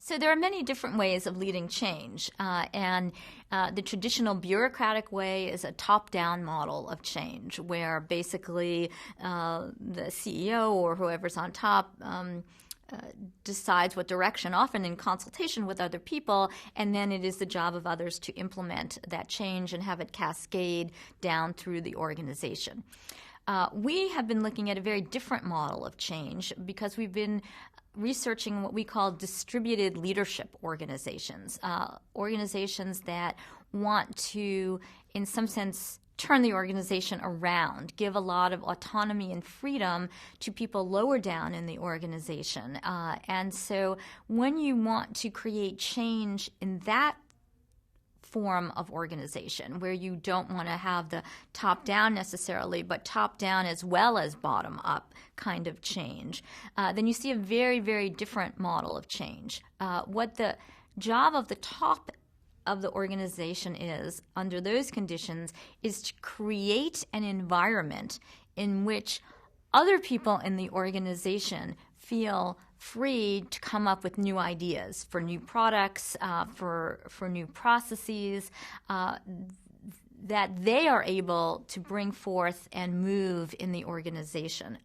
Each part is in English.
So there are many different ways of leading change, and the traditional bureaucratic way is a top-down model of change, where basically the CEO or whoever's on top decides what direction, often in consultation with other people, and then it is the job of others to implement that change and have it cascade down through the organization. We have been looking at a very different model of change because we've been researching what we call distributed leadership organizations, organizations that want to, in some sense, turn the organization around, give a lot of autonomy and freedom to people lower down in the organization. And so when you want to create change in that form of organization, where you don't want to have the top-down necessarily, but top-down as well as bottom-up kind of change, then you see a very, very different model of change. What the job of the top of the organization is, under those conditions, is to create an environment in which other people in the organization feel free to come up with new ideas for new products, for new processes, that they are able to bring forth and move in the organization.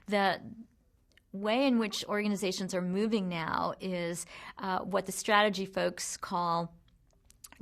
The way in which organizations are moving now is what the strategy folks call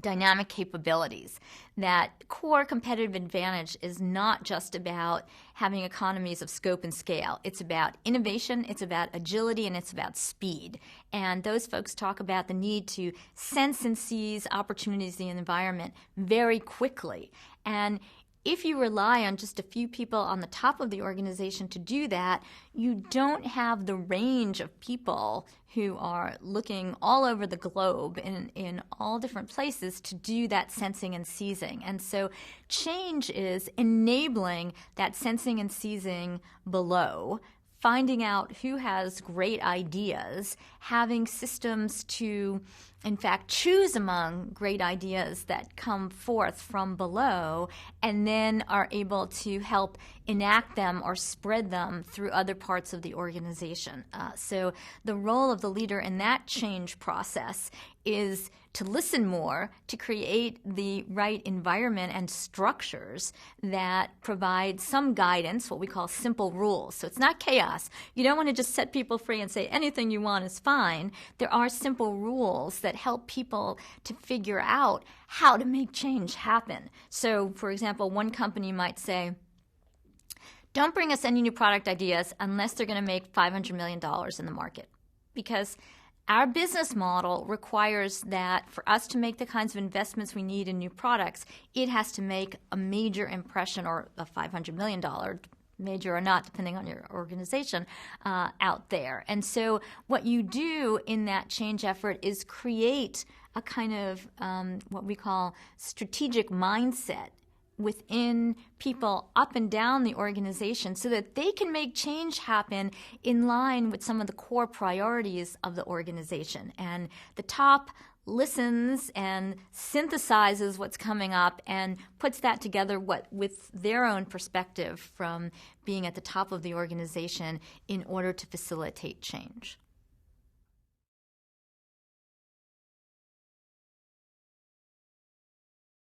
dynamic capabilities. That core competitive advantage is not just about having economies of scope and scale. It's about innovation, it's about agility, and it's about speed. And those folks talk about the need to sense and seize opportunities in the environment very quickly. And if you rely on just a few people on the top of the organization to do that, you don't have the range of people who are looking all over the globe in all different places to do that sensing and seizing. And so change is enabling that sensing and seizing below, finding out who has great ideas, having systems to, in fact, choose among great ideas that come forth from below, and then are able to help enact them or spread them through other parts of the organization. So the role of the leader in that change process is to listen more, to create the right environment and structures that provide some guidance, what we call simple rules. So it's not chaos. You don't want to just set people free and say anything you want is fine. There are simple rules that help people to figure out how to make change happen. So, for example, one company might say, don't bring us any new product ideas unless they're going to make $500 million in the market, because our business model requires that for us to make the kinds of investments we need in new products, it has to make a major impression, or a $500 million, major or not, depending on your organization, out there. And so what you do in that change effort is create a kind of what we call strategic mindset within people up and down the organization so that they can make change happen in line with some of the core priorities of the organization. And the top listens and synthesizes what's coming up and puts that together with their own perspective from being at the top of the organization in order to facilitate change.